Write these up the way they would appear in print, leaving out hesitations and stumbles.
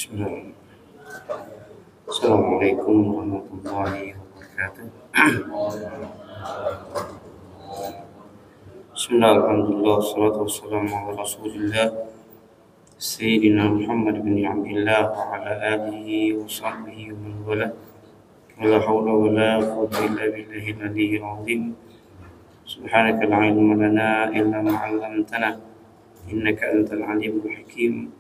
Bismillah. Assalamualaikum warahmatullahi wabarakatuh. Bismillah, alhamdulillah, salatu wassalamu ala rasulillah Sayyidina Muhammad bin Abdullah wa ala alihi wa sahbihi wa man wala. Wala hawla wa la quwwata illa billahi al-aliyyil azim. Subhanaka la ilma lana illa ma 'allamtana innaka antal alimul hakim.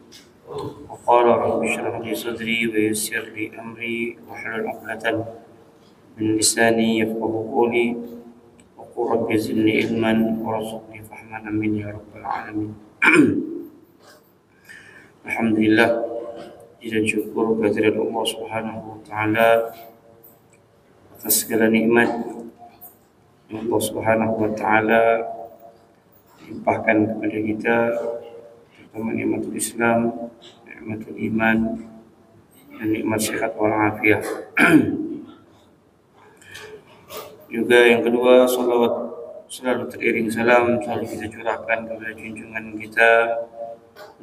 وقال رب اشرح لي صدري ويسر لي أمري واحلل عقدة من لساني يفقهوا قولي وقل رب زدني علما وارزقني فهما آمين يا رب العالمين. Alhamdulillah, dan syukur kehadirat Allah Subhanahu wa taala atas segala nikmat yang Allah Subhanahu wa taala limpahkan kepada kita, terutama nikmatul Islam, nikmatul iman, dan nikmat sehat walafiat. Juga yang kedua, salawat selalu teriring salam selalu kita curahkan kepada junjungan kita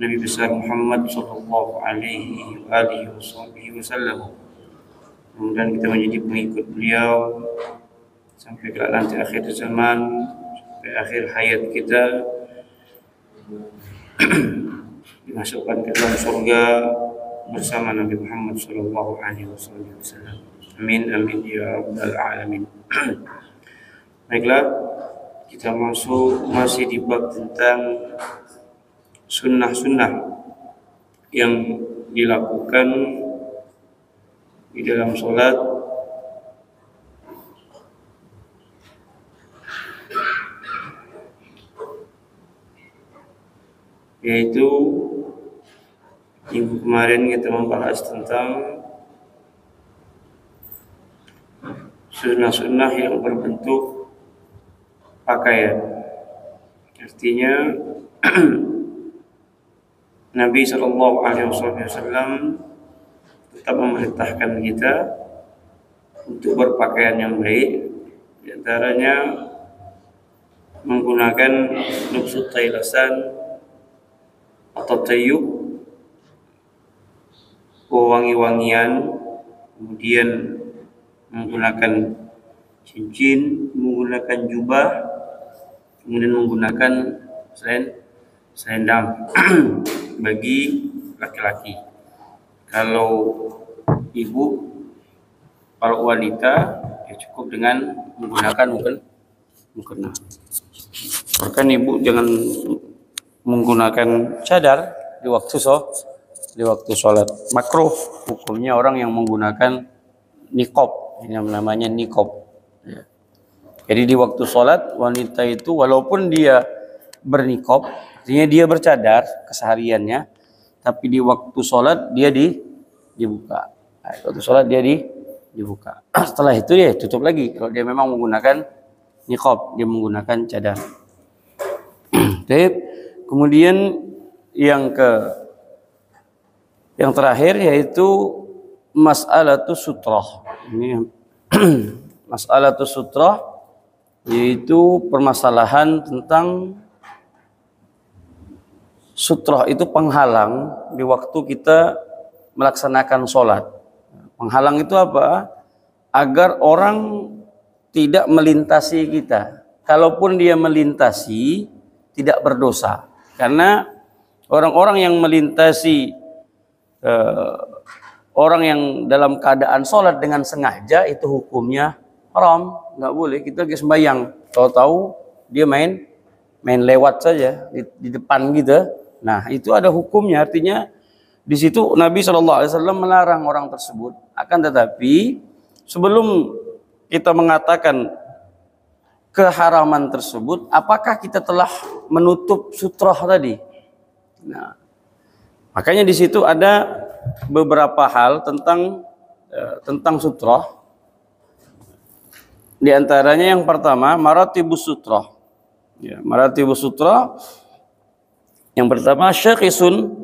Nabi besar Muhammad sallallahu alaihi wasallam. Kemudian kita menjadi pengikut beliau sampai ke nanti akhir zaman, sampai akhir hayat kita, dimasukkan ke dalam surga bersama Nabi Muhammad sallallahu alaihi wasallam. Amin amin ya rabbal alamin. Baiklah, kita masih di bab tentang sunnah-sunnah yang dilakukan di dalam sholat, yaitu minggu kemarin kita membahas tentang sunnah-sunnah yang berbentuk pakaian. Artinya Nabi sallallahu alaihi wasallam tetap memerintahkan kita untuk berpakaian yang baik, di antaranya menggunakan lubsut tailasan atau tayyub, wangi-wangian, kemudian menggunakan cincin, menggunakan jubah, kemudian menggunakan selendang bagi laki-laki. Kalau ibu, kalau wanita ya cukup dengan menggunakan mukena. Bahkan ibu jangan menggunakan cadar di waktu sholat. Makruh hukumnya orang yang menggunakan niqab, ini namanya niqab. Ya. Jadi di waktu sholat wanita itu walaupun dia berniqab, artinya dia bercadar kesehariannya, tapi di waktu sholat dia dibuka. Nah, waktu sholat dia dibuka. Setelah itu dia tutup lagi. Kalau dia memang menggunakan niqab, dia menggunakan cadar. Kemudian yang terakhir yaitu mas'alatus sutrah. Ini mas'alatus sutrah yaitu permasalahan tentang sutrah itu penghalang di waktu kita melaksanakan sholat. Penghalang itu apa? Agar orang tidak melintasi kita. Kalaupun dia melintasi, tidak berdosa. Karena orang-orang yang melintasi orang yang dalam keadaan sholat dengan sengaja itu hukumnya haram, nggak boleh. Kita lagi sembahyang, tahu-tahu dia main lewat saja di depan kita. Nah itu ada hukumnya. Artinya di situ Nabi SAW melarang orang tersebut. Akan tetapi sebelum kita mengatakan keharaman tersebut, apakah kita telah menutup sutrah tadi? Nah, makanya di situ ada beberapa hal tentang sutrah. Di antaranya yang pertama maratibus sutrah. Ya, maratibus sutrah. Yang pertama syakhisun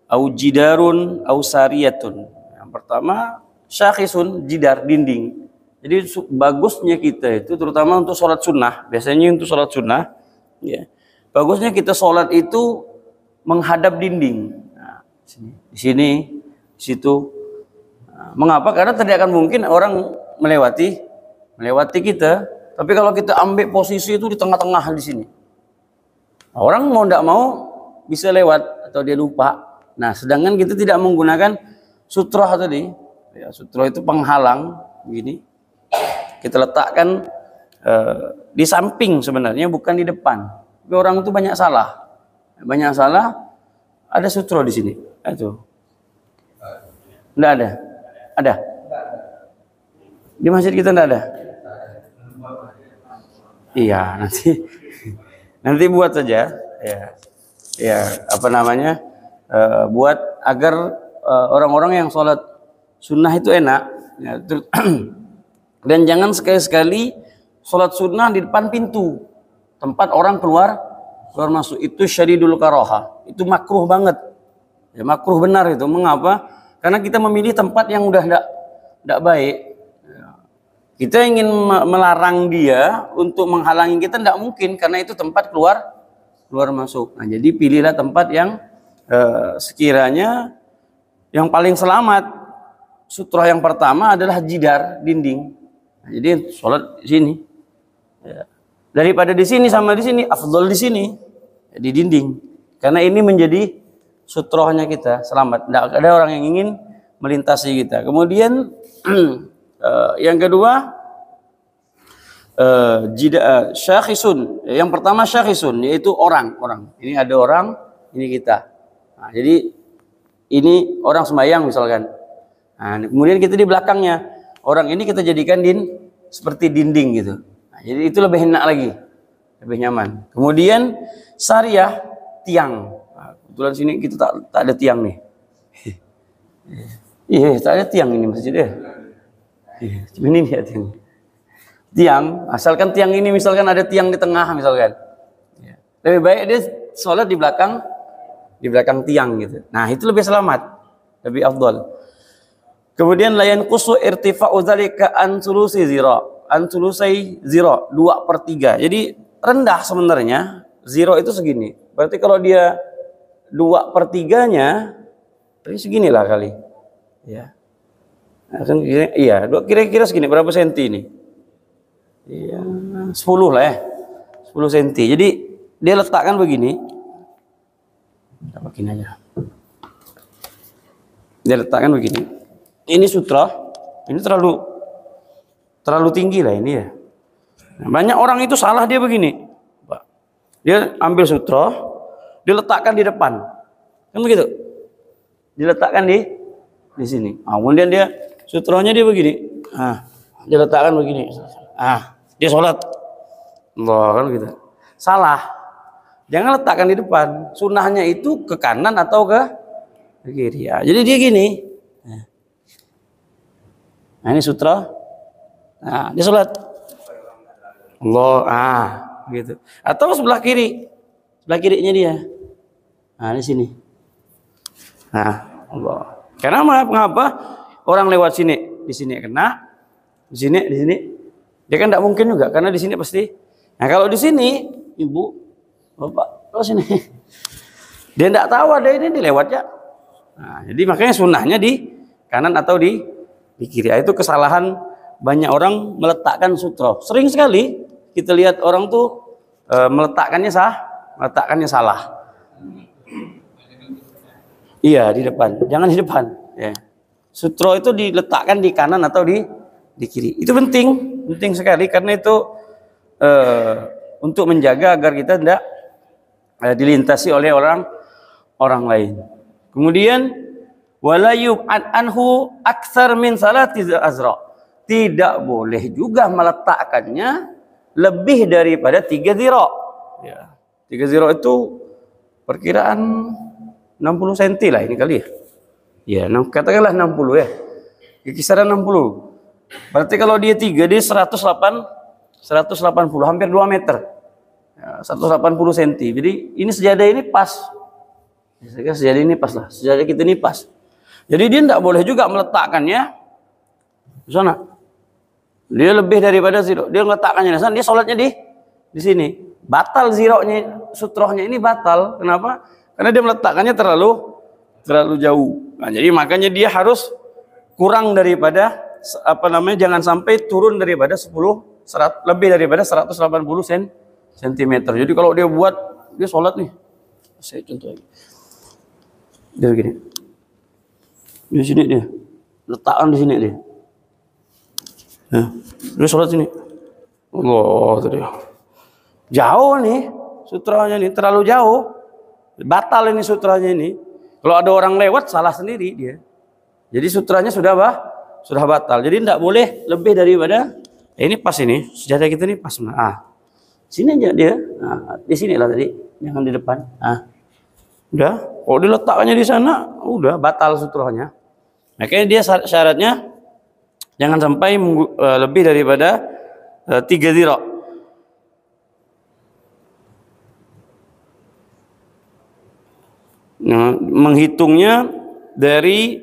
au jidarun au sariyatun. Yang pertama syakhisun, jidar, dinding. Jadi bagusnya kita itu terutama untuk sholat sunnah, biasanya untuk sholat sunnah, ya, bagusnya kita sholat itu menghadap dinding. Nah, di sini di situ. Nah, mengapa? Karena tidak akan mungkin orang melewati kita. Tapi kalau kita ambil posisi itu di tengah-tengah di sini, orang mau tidak mau bisa lewat atau dia lupa. Nah, sedangkan kita tidak menggunakan sutroh tadi. Ya, sutroh itu penghalang begini. Kita letakkan di samping sebenarnya, bukan di depan. Tapi orang itu banyak salah. Banyak salah. Ada sutroh di sini. Itu. Tidak ada. Ada. Di masjid kita tidak ada. Iya, nanti buat saja. Ya, apa namanya? Buat agar orang-orang yang sholat sunnah itu enak. Ya, dan jangan sekali-sekali sholat sunnah di depan pintu, tempat orang keluar masuk. Itu syadidul karaha. Itu makruh banget. Ya, makruh benar itu. Mengapa? Karena kita memilih tempat yang udah tidak baik. Kita ingin melarang dia untuk menghalangi kita, tidak mungkin, karena itu tempat keluar masuk. Nah, jadi pilihlah tempat yang sekiranya yang paling selamat. Sutroh yang pertama adalah jidar, dinding. Nah, jadi sholat di sini. Ya. Daripada di sini sama di sini, afdol di sini, di dinding. Karena ini menjadi sutrohnya kita selamat. Tidak ada orang yang ingin melintasi kita. Kemudian yang kedua, syakhisun. Yang pertama syakhisun, yaitu orang. Ini ada orang, ini kita. Nah, jadi ini orang sembahyang misalkan. Nah, kemudian kita di belakangnya. Orang ini kita jadikan seperti dinding gitu. Nah, jadi itu lebih enak lagi, lebih nyaman. Kemudian syariah, tiang. Nah, kebetulan sini kita tak ada tiang nih. Iya, tak ada tiang ini masjidnya. Ini dia tiang, asalkan tiang ini misalkan ada tiang di tengah misalkan, lebih baik dia sholat di belakang tiang gitu. Nah, itu lebih selamat, lebih afdal. Kemudian layan kusu irtifa'u dzalika an sulusi zira, 2/3. Jadi rendah sebenarnya, zero itu segini. Berarti kalau dia 2/3-nya, ini seginilah kali, ya. Nah, kan iya, kira-kira segini, berapa senti ini? Iya, 10 lah ya. 10 senti. Jadi dia letakkan begini. Begini aja. Dia letakkan begini. Ini sutra. Ini terlalu tinggi lah ini ya. Nah, banyak orang itu salah dia begini. Dia ambil sutra, dia letakkan di depan. Kan begitu? Diletakkan di sini. Nah, kemudian dia sutranya dia begini. Nah, dia letakkan begini. Dia sholat. Allah, kan gitu. Salah. Jangan letakkan di depan. Sunnahnya itu ke kanan atau ke kiri. Ya, jadi dia gini. Nah, ini sutra. Nah, dia sholat. Allah, gitu. Atau sebelah kiri. Sebelah kirinya dia. Nah, di sini. Nah, Allah. Karena mengapa? Orang lewat sini, di sini kena, di sini. Dia kan tidak mungkin juga, karena di sini pasti. Nah, kalau di sini, ibu, bapak, kalau sini, dia tidak tahu ada ini dilewatnya. Nah, jadi makanya sunnahnya di kanan atau di kiri. Itu kesalahan banyak orang meletakkan sutra. Sering sekali kita lihat orang tuh meletakkannya salah. Iya, di depan. Jangan di depan. Ya. Sutra itu diletakkan di kanan atau di kiri. Itu penting sekali, karena itu untuk menjaga agar kita tidak dilintasi oleh orang lain. Kemudian wala yub'ad anhu aktsar min salati azra. Tidak boleh juga meletakkannya lebih daripada 3 zira. Ya. 3 zira itu perkiraan 60 cm lah ini kali ya. Ya, katakanlah 60 ya. Di kisaran 60. Berarti kalau dia 3, dia 180, hampir 2 meter. Ya, 180 cm. Jadi ini sejadah ini pas. Sejadah ini pas lah. Sejadah kita ini pas. Jadi dia tidak boleh juga meletakkannya di sana. Dia lebih daripada zero. Dia meletakkannya di sana. Dia sholatnya di sini. Batal zironya, sutrohnya ini batal. Kenapa? Karena dia meletakkannya terlalu terlalu jauh. Nah, jadi makanya dia harus kurang daripada jangan sampai turun daripada 100 lebih daripada 180 cm. Jadi kalau dia buat, dia sholat nih, saya contoh lagi. Dia begini. Di sini dia. Letakkan di sini dia. Nah, dia sholat sini. Allah, tadi. Jauh nih sutranya nih, terlalu jauh. Batal ini sutranya ini. Kalau ada orang lewat salah sendiri dia. Jadi sutranya sudah batal. Jadi tidak boleh lebih daripada ini pas ini, sejadah kita ini pas. Sini aja dia. Nah, di sini lah tadi, jangan di depan. Udah. Kalau diletakkannya di sana, udah batal sutranya. Makanya dia syaratnya jangan sampai lebih daripada 3 dhira'. Nah, menghitungnya dari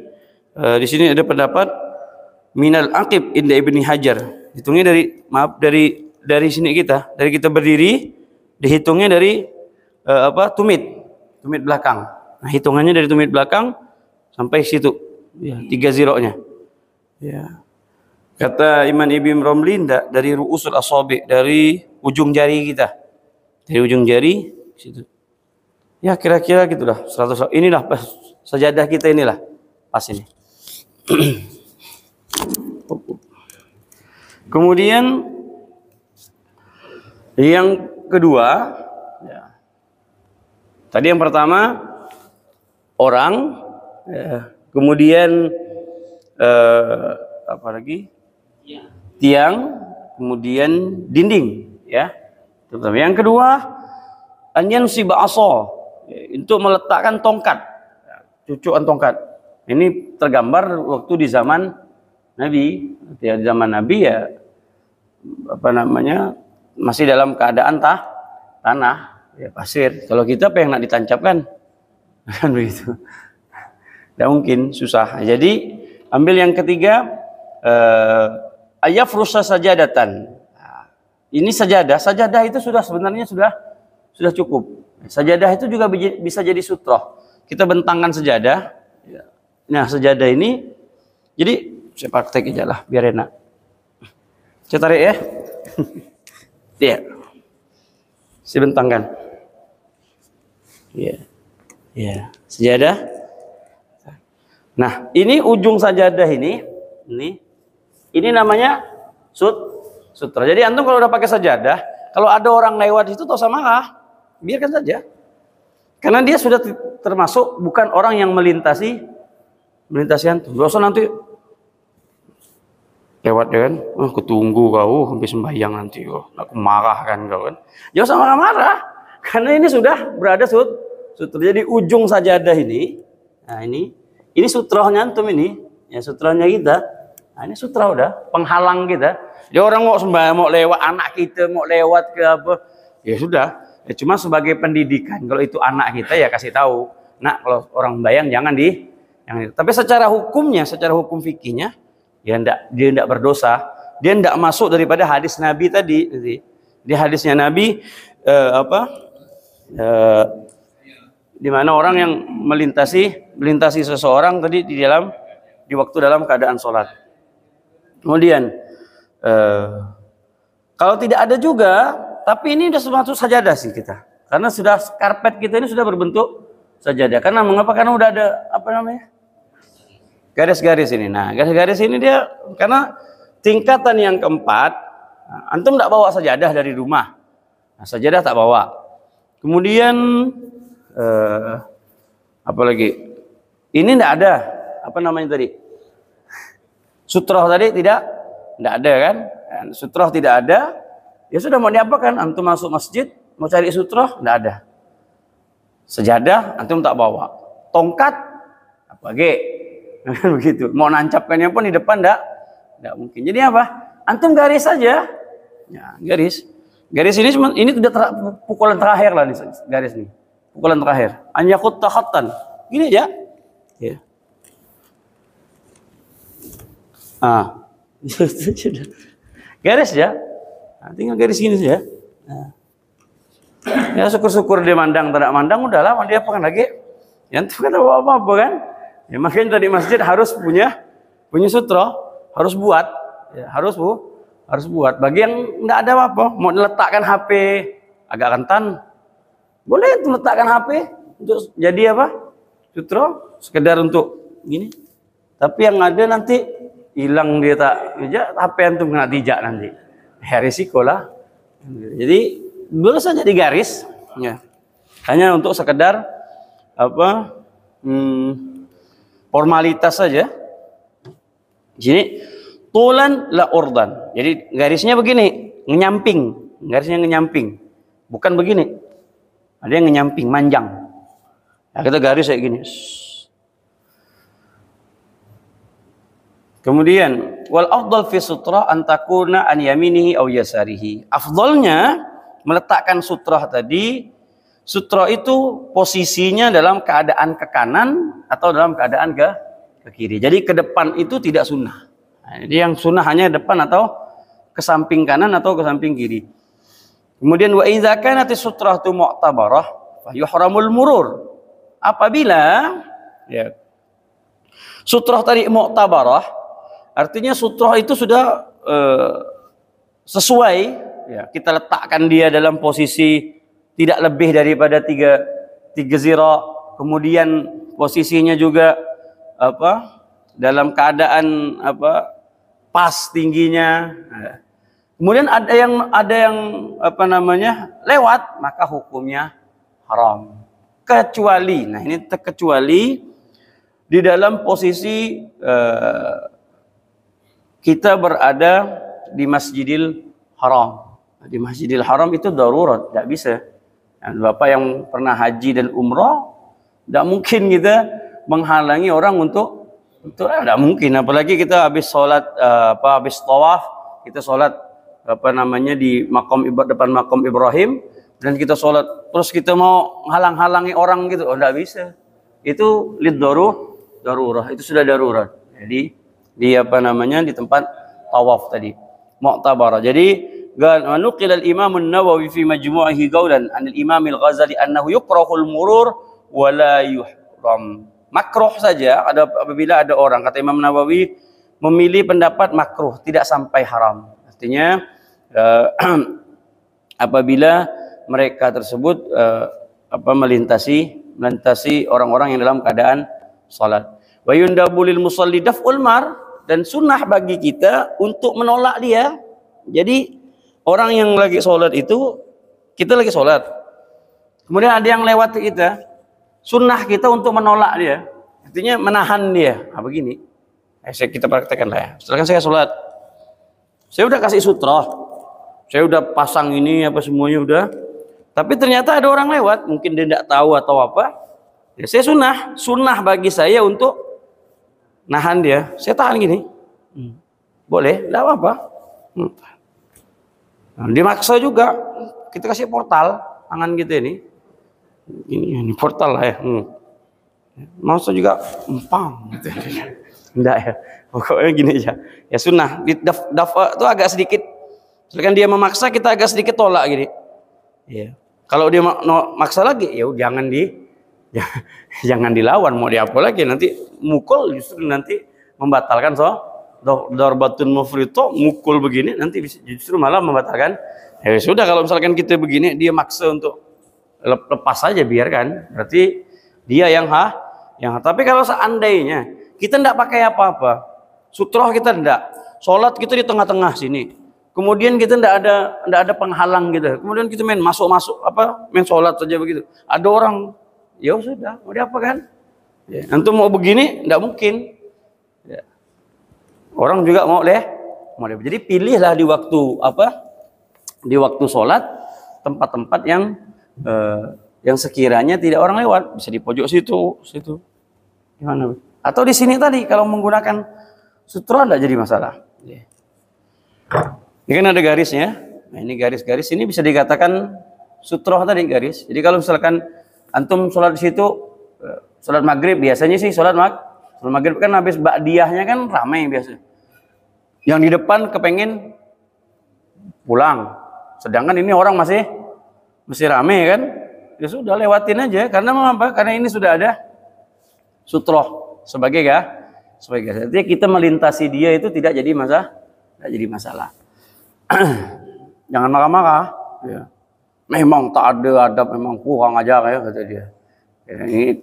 di sini ada pendapat minal aqib inda Ibni Hajar. Hitungnya dari sini dari kita berdiri, dihitungnya dari tumit belakang. Nah, hitungannya dari tumit belakang sampai situ. Ya, 3 ziroknya. Ya. Kata Imam Ibn Romli dari ru'usul asabi, dari ujung jari kita. Dari ujung jari situ. Ya, kira-kira gitulah. 100. Inilah pas sajadah kita inilah. Pas ini. Kemudian yang kedua, ya. Tadi yang pertama orang, ya. Kemudian apa lagi? Tiang, kemudian dinding, ya. Yang kedua, anyansib asa, untuk meletakkan tongkat, cucukan tongkat. Ini tergambar waktu di zaman Nabi, ya, di zaman Nabi ya masih dalam keadaan tanah, ya pasir. Kalau kita apa yang nak ditancapkan, kan begitu. Tidak mungkin, susah. Jadi ambil yang ketiga, ayafrusa sajadatan. Ini sajadah itu sebenarnya sudah cukup. Sajadah itu juga bisa jadi sutroh. Kita bentangkan sejadah. Nah, sejadah ini, jadi saya praktek aja lah, biar enak. Saya tarik ya. Iya. Saya bentangkan. Iya. Iya. Sejadah. Nah, ini ujung sajadah ini namanya sutra. Jadi antum kalau udah pakai sajadah, kalau ada orang lewat itu tak usah marah, biarkan saja. Karena dia sudah termasuk bukan orang yang melintasi antum. Gak usah nanti lewat ya kan, aku tunggu kau sampai sembahyang nanti aku marah kan kau kan. Jangan usah marah-marah, karena ini sudah berada sutra. Jadi ujung sajadah ini, nah ini sutrohnya antum ini, ya sutrohnya kita. Nah, ini sutra udah penghalang kita. Dia orang mau sembahyang, mau lewat anak kita, mau lewat ke apa, ya sudah. Ya cuma sebagai pendidikan, kalau itu anak kita ya kasih tahu. Nah, kalau orang sembahyang jangan tapi secara hukumnya, secara hukum fikihnya, ya dia tidak berdosa, dia tidak masuk daripada hadis Nabi tadi. Di hadisnya Nabi di mana orang yang melintasi seseorang tadi di waktu dalam keadaan sholat. Kemudian kalau tidak ada juga, tapi ini sudah termasuk sajadah sih kita, karena sudah karpet kita ini sudah berbentuk sajadah. Karena mengapa? Karena udah ada garis-garis ini. Nah, garis-garis ini dia karena tingkatan yang keempat, antum tidak bawa sajadah dari rumah. Nah, sajadah tak bawa. Kemudian apalagi ini tidak ada tadi sutroh tadi tidak ada kan. Sutroh tidak ada, ya sudah mau diapakan? Antum masuk masjid mau cari sutroh tidak ada. Sejadah antum tak bawa, tongkat begitu. Mau nancapkannya pun di depan tidak mungkin. Jadi apa? Antum garis saja. Ya, garis ini sudah pukulan terakhir lah nih, garis nih. Pukulan terakhir. Anyakut takhatan. Gini aja. Ya. Garis ya. Nah, tinggal garis gini saja. Nah. Ya syukur-syukur dia mandang, tidak mandang udahlah, dia apakan lagi. Yang itu kata apa-apa kan? Ya, makanya tadi masjid harus punya sutra, harus buat, ya, harus buat. Bagi yang nggak ada apa-apa, mau diletakkan HP agak rentan, boleh itu letakkan HP untuk jadi apa? Sutra, sekedar untuk gini. Tapi yang ada nanti hilang dia tak, ya, HP antum kena tijak nanti, resiko lah. Jadi boleh saja digaris, ya. Hanya untuk sekedar apa? Formalitas saja. Di sini tulan la urdan. Jadi garisnya begini, ngenyamping. Garisnya ngenyamping. Bukan begini. Ada yang ngenyamping, manjang. Nah, kita garis kayak gini. Kemudian wal afdal fi sutrah an takuna an yaminihi aw yasarihi. Afdalnya meletakkan sutrah tadi, sutra itu posisinya dalam keadaan ke kanan atau dalam keadaan ke kiri. Jadi ke depan itu tidak sunnah. Nah, jadi yang sunnah hanya depan atau ke samping kanan atau ke samping kiri. Kemudian wa idza kanat sutratu mu'tabarah fa yuhramul murur. Apabila ya sutrah tadi mu'tabarah, artinya sutrah itu sudah sesuai, ya, kita letakkan dia dalam posisi tidak lebih daripada tiga zira, kemudian posisinya juga apa dalam keadaan apa pas tingginya. Kemudian ada yang apa namanya lewat, maka hukumnya haram. Kecuali, nah ini terkecuali di dalam posisi kita berada di Masjidil Haram. Di Masjidil Haram itu darurat, tidak bisa. Bapak yang pernah haji dan umrah, tidak mungkin kita menghalangi orang untuk tidak mungkin. Apalagi kita habis sholat habis tawaf, kita sholat apa namanya di depan makam Ibrahim, dan kita sholat terus kita mau halang-halangi orang gitu, tidak bisa. Itu lid darurah, itu sudah darurat. Jadi di apa namanya di tempat tawaf tadi mu'tabarah. Jadi Manukil al-Imam an-Nawawi fi majmu'ihi qaulan anil Imam al-Ghazali annahu yukrahul murur wa la yuhram. Makruh saja apabila ada orang, kata Imam Nawawi, memilih pendapat makruh, tidak sampai haram. Artinya apabila mereka tersebut melintasi orang-orang yang dalam keadaan salat. Wa yundabu lil musalli daf'ul mar, dan sunnah bagi kita untuk menolak dia. Jadi orang yang lagi sholat itu, kita lagi sholat, kemudian ada yang lewat kita, sunnah kita untuk menolak dia, artinya menahan dia. Nah, begini, kita praktekkan lah ya. Setelah saya sholat, saya udah kasih sutra, saya udah pasang ini apa semuanya udah, tapi ternyata ada orang lewat, mungkin dia tidak tahu atau apa, ya saya sunnah bagi saya untuk nahan dia. Saya tahan gini, boleh, tidak apa-apa. Nah, dimaksa juga, kita kasih portal tangan kita ini portal lah ya. Maksa juga empang gitu. Enggak ya, pokoknya gini aja. Ya sunnah, di dafa itu agak sedikit. Misalkan dia memaksa, kita agak sedikit tolak gini. Ya. Kalau dia maksa lagi, ya jangan dilawan, mau diapa lagi, nanti mukul justru nanti membatalkan darbatun mufrito, mukul begini nanti justru malah membatalkan. Ya sudah, kalau misalkan kita begini dia maksa untuk lepas saja, biarkan, berarti dia yang tapi kalau seandainya kita tidak pakai apa-apa, sutroh kita tidak, sholat kita di tengah-tengah sini, kemudian kita tidak ada penghalang gitu, kemudian kita main sholat saja begitu, ada orang, ya sudah, mau diapa kan? Ya, antum mau begini tidak mungkin. Ya. Orang juga mau deh. Jadi pilihlah di waktu sholat tempat-tempat yang sekiranya tidak orang lewat, bisa di pojok situ. Gimana? Atau di sini tadi kalau menggunakan sutra tidak jadi masalah. Ini kan ada garisnya. Nah, ini garis-garis ini bisa dikatakan sutra tadi, garis. Jadi kalau misalkan antum sholat di situ, sholat maghrib biasanya sih sholat maghrib kan habis ba'diyahnya kan ramai biasa. Yang di depan kepengen pulang, sedangkan ini orang masih ramai kan, ya sudah lewatin aja. Karena mengapa? Karena ini sudah ada sutroh sebagai gas. Jadi kita melintasi dia itu tidak jadi masalah. Jangan marah-marah. Ya. Memang tak ada adab, memang kurang ajar ya kata dia. Ya, ini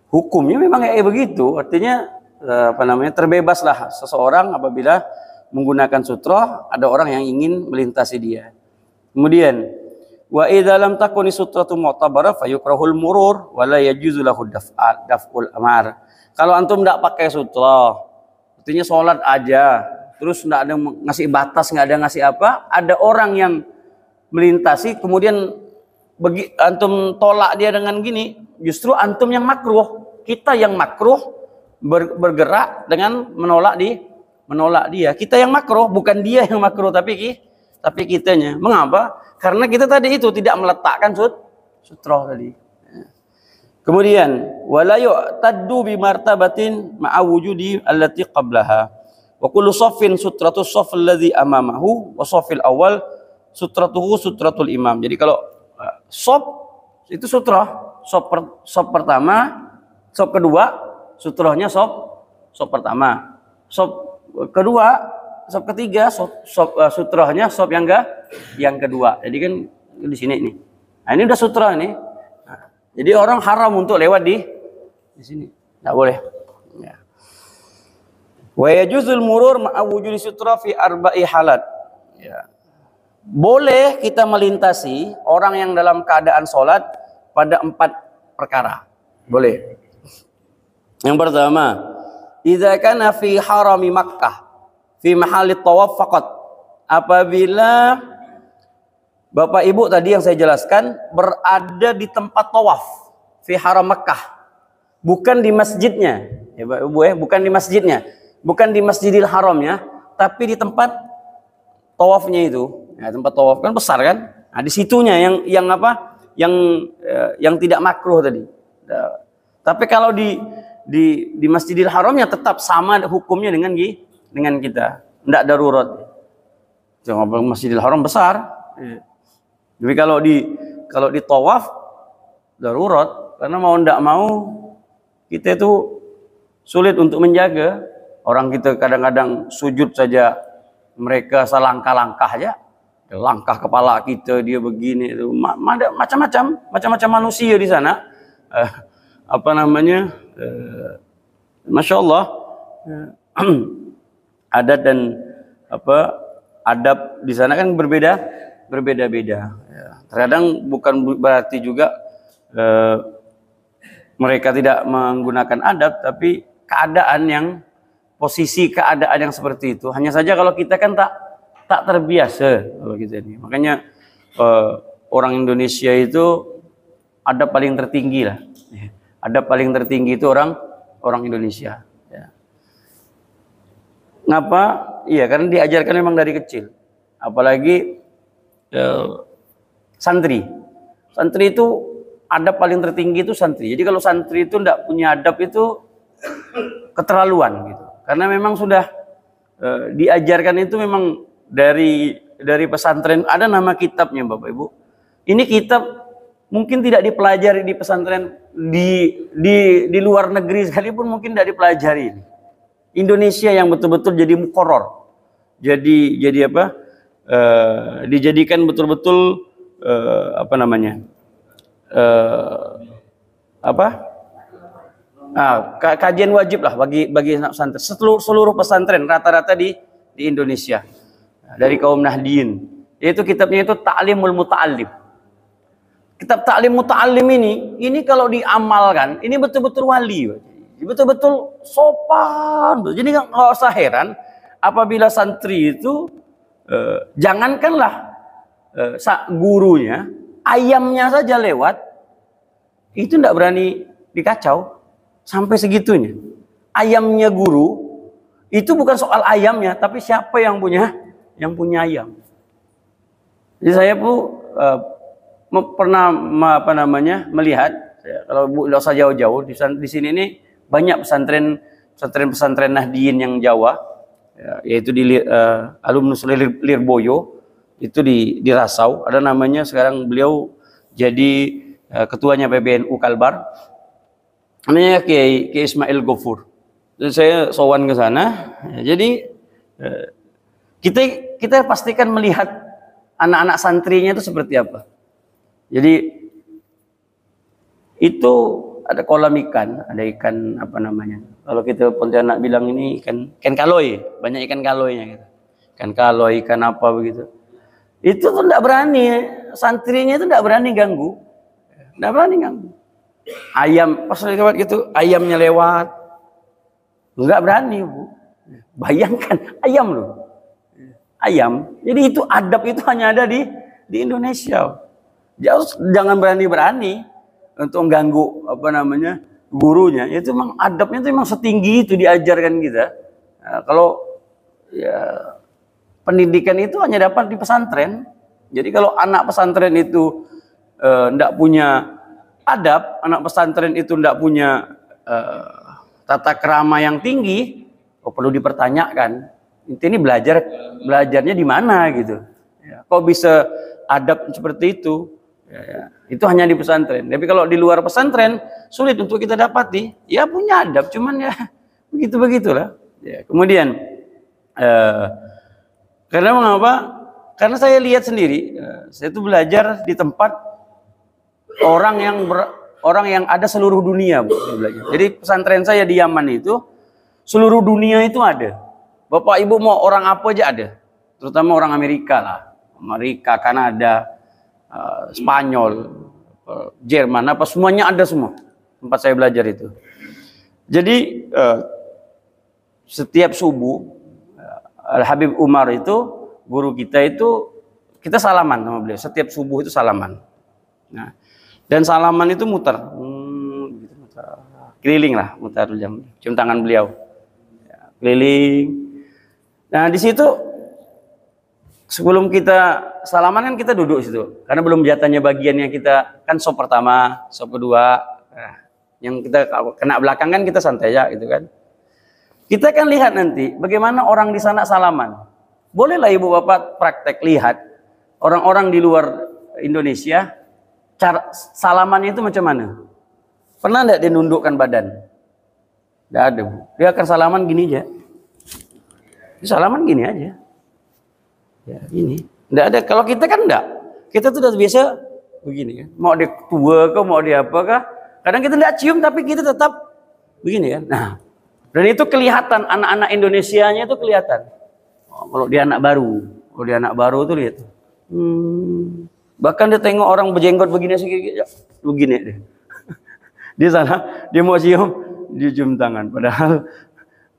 hukumnya memang kayak begitu. Artinya terbebaslah seseorang apabila menggunakan sutroh, ada orang yang ingin melintasi dia. Kemudian wa idza lam takuni sutratu mu'tabara fayukrahul murur wa la yajuzu lahu daf'ul amar. Kalau antum enggak pakai sutroh, artinya sholat aja, terus enggak ada ngasih batas, enggak ada ngasih apa, ada orang yang melintasi, kemudian antum tolak dia dengan gini, justru antum yang makruh, kita yang makruh bergerak dengan menolak dia. Kita yang makruh, bukan dia yang makruh, tapi kitanya. Mengapa? Karena kita tadi itu tidak meletakkan sutroh tadi. Kemudian wala yu'taddu bi martabatin ma'a wujudi allati qablaha. Wa kullu shaffin sutratus shaff alladhi amamahu wa shaffil awal sutratuhu sutratul imam. Jadi kalau shaf itu sutroh, shaf pertama, shaf kedua, sutrohnya shaf pertama. Shaf kedua, shaf ketiga, sutrohnya shaf yang kedua. Jadi kan di sini nih. Nah, ini udah sutroh ini. Nah, jadi orang haram untuk lewat di sini. Enggak boleh. Ya. Wa yajuzul murur ma'a wujudi sutra fi arba'i halat. Ya. Boleh kita melintasi orang yang dalam keadaan sholat pada 4 perkara. Boleh. Yang pertama, idza kana fi harami Makkah fi mahalli tawaf faqat. Apabila Bapak Ibu tadi yang saya jelaskan berada di tempat tawaf fi haram Makkah, bukan di masjidnya. Ya Bapak Ibu ya, bukan di masjidnya. Bukan di Masjidil Haramnya, tapi di tempat tawafnya itu. Ya, tempat tawaf kan besar kan? Nah, di situnya yang apa? Yang tidak makruh tadi. Nah, tapi kalau di Masjidil Haramnya tetap sama hukumnya dengan kita. Tidak darurat. Jangan Masjidil Haram besar. Jadi kalau di tawaf darurat, karena mau tidak mau kita itu sulit untuk menjaga. Orang kita kadang-kadang sujud saja mereka selangkah-langkah aja. Langkah kepala kita dia begini itu macam-macam manusia di sana. Masya Allah, adat dan adab di sana kan berbeda-beda. Ya. Terkadang bukan berarti juga mereka tidak menggunakan adab, tapi posisi keadaan yang seperti itu. Hanya saja kalau kita kan tak terbiasa kalau kita ini. Makanya orang Indonesia itu adab paling tertinggi lah. Adab paling tertinggi itu orang Indonesia. Ya. Ngapa? Iya, karena diajarkan memang dari kecil. Apalagi santri. Santri itu adab paling tertinggi itu santri. Jadi kalau santri itu tidak punya adab itu keterlaluan gitu. Karena memang sudah diajarkan itu memang dari pesantren, ada nama kitabnya Bapak Ibu. Ini kitab mungkin tidak dipelajari di pesantren di luar negeri sekalipun mungkin tidak dipelajari. Indonesia yang betul-betul jadi mukoror. Jadi apa? Dijadikan betul-betul kajian wajib lah bagi pesantren. Seluruh pesantren rata-rata di Indonesia dari kaum Nahdiyin. Yaitu kitabnya itu Ta'limul Muta'allim. Kitab Ta'lim Muta'allim ini kalau diamalkan, ini betul-betul wali. Betul-betul sopan. Jadi nggak usah heran apabila santri itu jangankanlah gurunya, ayamnya saja lewat, itu tidak berani dikacau. Sampai segitunya. Ayamnya guru itu bukan soal ayamnya, tapi siapa yang punya ayam. Jadi saya pernah melihat, kalau tidak usah jauh-jauh di sini ini banyak pesantren Nahdiyin yang Jawa, yaitu di alumnus Lirboyo itu di Rasau. Ada namanya sekarang beliau jadi ketuanya PBNU Kalbar. namanya Kiai Ismail Gofur. Dan saya sowan ke sana. Jadi kita pastikan melihat anak-anak santrinya itu seperti apa. Jadi itu ada kolam ikan, ada ikan apa namanya? Kalau kita Pontianak bilang ini ikan kaloi, banyak ikan kaloinya gitu. Ikan kaloi, ikan apa begitu. Itu tuh tidak berani, santrinya itu tidak berani ganggu. Tidak berani ganggu. Ayam pas lewat gitu, ayamnya lewat. Enggak berani, Bu. Bayangkan ayam loh. Ayam. Jadi itu adab itu hanya ada di Indonesia. Jangan berani-berani untuk mengganggu apa namanya gurunya. Itu memang adabnya itu memang setinggi itu diajarkan kita. Nah, kalau ya pendidikan itu hanya dapat di pesantren. Jadi kalau anak pesantren itu tidak punya adab, anak pesantren itu tidak punya tata krama yang tinggi, perlu dipertanyakan. Ini belajarnya di mana gitu? Ya, kok bisa adab seperti itu? Ya, itu hanya di pesantren. Tapi kalau di luar pesantren sulit untuk kita dapati. Ya punya adab, cuman ya begitulah. Ya, kemudian karena mengapa? Karena saya lihat sendiri, saya itu belajar di tempat orang yang ada seluruh dunia, Bu. Jadi pesantren saya di Yaman itu seluruh dunia itu ada. Bapak Ibu mau orang apa aja ada, terutama orang Amerika lah, Amerika, Kanada, Spanyol, Jerman, apa semuanya ada semua tempat saya belajar itu. Jadi setiap subuh Al Habib Umar itu guru kita itu kita salaman sama beliau. Setiap subuh itu salaman. Nah, dan salaman itu muter, keliling lah, muter cium tangan beliau, ya, keliling. Nah di situ sebelum kita salaman kan kita duduk situ, karena belum jatahnya bagian yang kita kan sop pertama, sop kedua, nah, yang kita kena belakang kan kita santai aja gitu kan. Kita akan lihat nanti bagaimana orang di sana salaman. Bolehlah ibu bapak praktek lihat orang-orang di luar Indonesia cara salamannya itu macam mana. Pernah enggak dia nundukkan badan? Tidak ada, Bu. Dia akan salaman gini aja. Salaman gini aja. Ya, ini. Enggak ada. Kalau kita kan enggak. Kita tuh udah biasa begini kan. Mau dia tua kah, mau dia apa kah? Kadang kita enggak cium tapi kita tetap begini kan. Nah, dan itu kelihatan anak-anak Indonesianya itu kelihatan. Oh, kalau dia anak baru, tuh lihat. Bahkan dia tengok orang berjenggot begini begini deh. Dia salah, dia mau cium, dia cium tangan.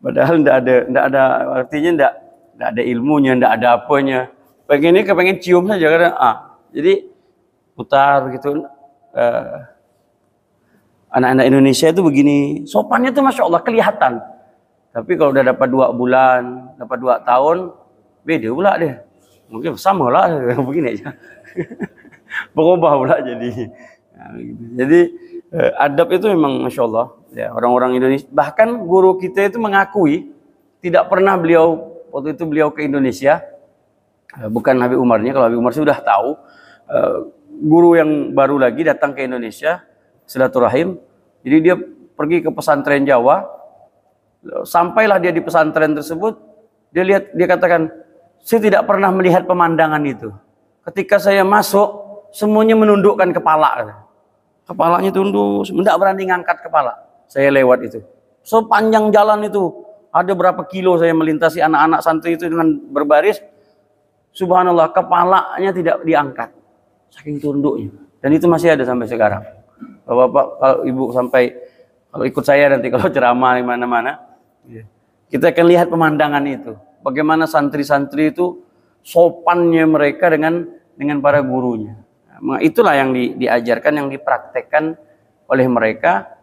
Padahal enggak ada artinya, enggak ada ilmunya, enggak ada apanya. Kepengen cium saja karena jadi putar gitu. Anak-anak Indonesia itu begini, sopannya tuh Masya Allah kelihatan. Tapi kalau udah dapat 2 bulan, dapat 2 tahun, beda pula deh. Mungkin sama lah, begini aja. Berubah pula jadi. Nah, gitu. Jadi adab itu memang Masya Allah. Ya, orang-orang Indonesia, bahkan guru kita itu mengakui, tidak pernah waktu itu beliau ke Indonesia, bukan Habib Umarnya, kalau Habib Umar sudah tahu, guru yang baru lagi datang ke Indonesia, silaturahim. Jadi dia pergi ke pesantren Jawa, sampailah dia di pesantren tersebut, dia katakan, saya tidak pernah melihat pemandangan itu. Ketika saya masuk, semuanya menundukkan kepala. Kepalanya tunduk, tidak berani ngangkat kepala. Saya lewat itu. Sepanjang jalan itu, ada berapa kilo saya melintasi anak-anak santri itu dengan berbaris. Subhanallah, kepalanya tidak diangkat. Saking tunduknya. Dan itu masih ada sampai sekarang. Bapak, kalau ibu kalau ikut saya nanti kalau ceramah di mana-mana, kita akan lihat pemandangan itu. Bagaimana santri-santri itu sopannya mereka dengan para gurunya. Nah, itulah yang diajarkan, yang dipraktekkan oleh mereka.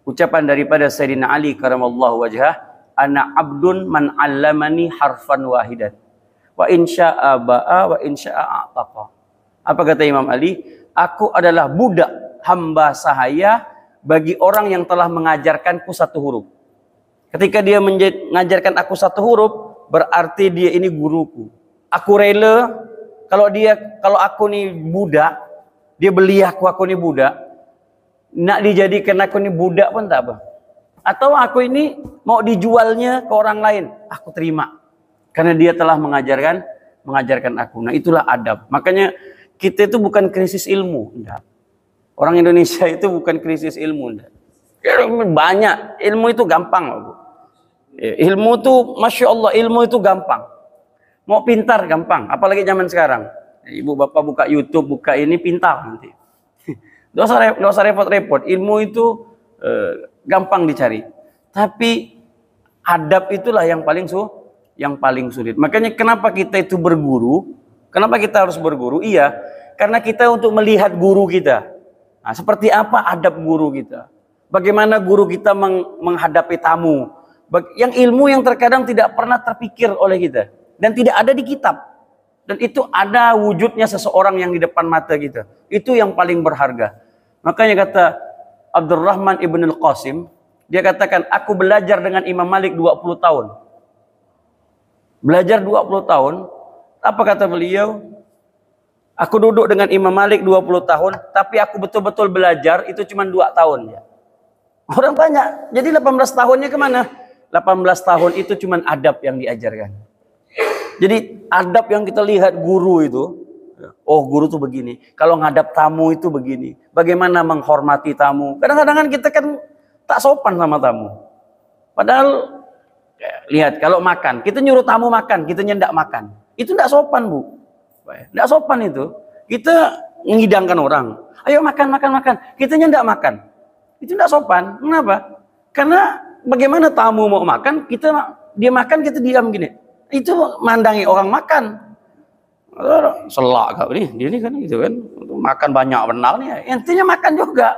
Ucapan daripada Sayyidina Ali karamallahu wajhah, ana abdun man 'allamani harfan wahidan wa in syaa'a ba'a wa in syaa'a ataqa. Apa kata Imam Ali? Aku adalah budak hamba sahaya bagi orang yang telah mengajarkanku 1 huruf. Ketika dia mengajarkan aku 1 huruf, berarti dia ini guruku. Aku rela kalau aku nih budak, dia beli aku nih budak. Nak dijadikan aku ini budak pun tak apa. Atau aku ini mau dijualnya ke orang lain, aku terima. Karena dia telah mengajarkan aku. Nah, itulah adab. Makanya kita itu bukan krisis ilmu. Enggak. Orang Indonesia itu bukan krisis ilmu. Enggak. Banyak. Ilmu itu gampang. Ilmu itu, Masya Allah, ilmu itu gampang. Mau pintar gampang. Apalagi zaman sekarang. Ibu bapak buka YouTube, buka ini, pintar nanti. Nggak usah repot-repot. Ilmu itu gampang dicari. Tapi adab itulah yang paling sulit. Makanya kenapa kita itu berguru? Kenapa kita harus berguru? Iya, karena kita untuk melihat guru kita. Nah, seperti apa adab guru kita? Bagaimana guru kita menghadapi tamu? Yang ilmu yang terkadang tidak pernah terpikir oleh kita dan tidak ada di kitab. Dan itu ada wujudnya seseorang yang di depan mata kita. Itu yang paling berharga. Makanya kata Abdurrahman ibn al-Qasim, dia katakan, aku belajar dengan Imam Malik 20 tahun. Belajar 20 tahun, apa kata beliau? Aku duduk dengan Imam Malik 20 tahun, tapi aku betul-betul belajar itu cuma 2 tahun. Ya. Orang banyak, jadi 18 tahunnya kemana? 18 tahun itu cuma adab yang diajarkan. Jadi adab yang kita lihat guru itu, oh guru tuh begini, kalau ngadap tamu itu begini, bagaimana menghormati tamu. Kadang-kadang kan kita kan tak sopan sama tamu. Padahal lihat kalau makan, kita nyuruh tamu makan, kita nyendak makan. Itu tidak sopan, Bu. Tidak sopan itu. Kita ngidangkan orang. Ayo makan. Kita nyendak makan. Itu tidak sopan. Kenapa? Karena bagaimana tamu mau makan, dia makan, kita diam gini. Itu mandangi orang makan. Selak kau nih, dia ini kan gitu kan. Makan banyak benar nih. Intinya makan juga.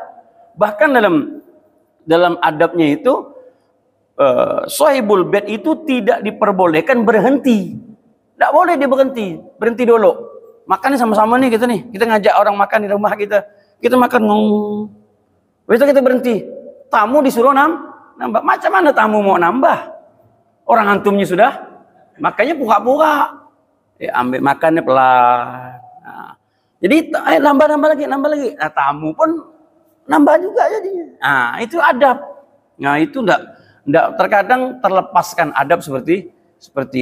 Bahkan dalam adabnya itu sahibul bait itu tidak diperbolehkan berhenti. Tidak boleh dia berhenti dulu. Makannya sama-sama nih kita nih. Kita ngajak orang makan di rumah kita. Kita makan Begitu kita berhenti. Tamu disuruh nambah. Macam mana tamu mau nambah? Orang antumnya sudah makanya pura-pura. Ambil makannya pelan. Nah, jadi nambah lagi. Nah, tamu pun nambah juga jadinya. Nah, itu adab. Nah, itu enggak terkadang terlepaskan adab seperti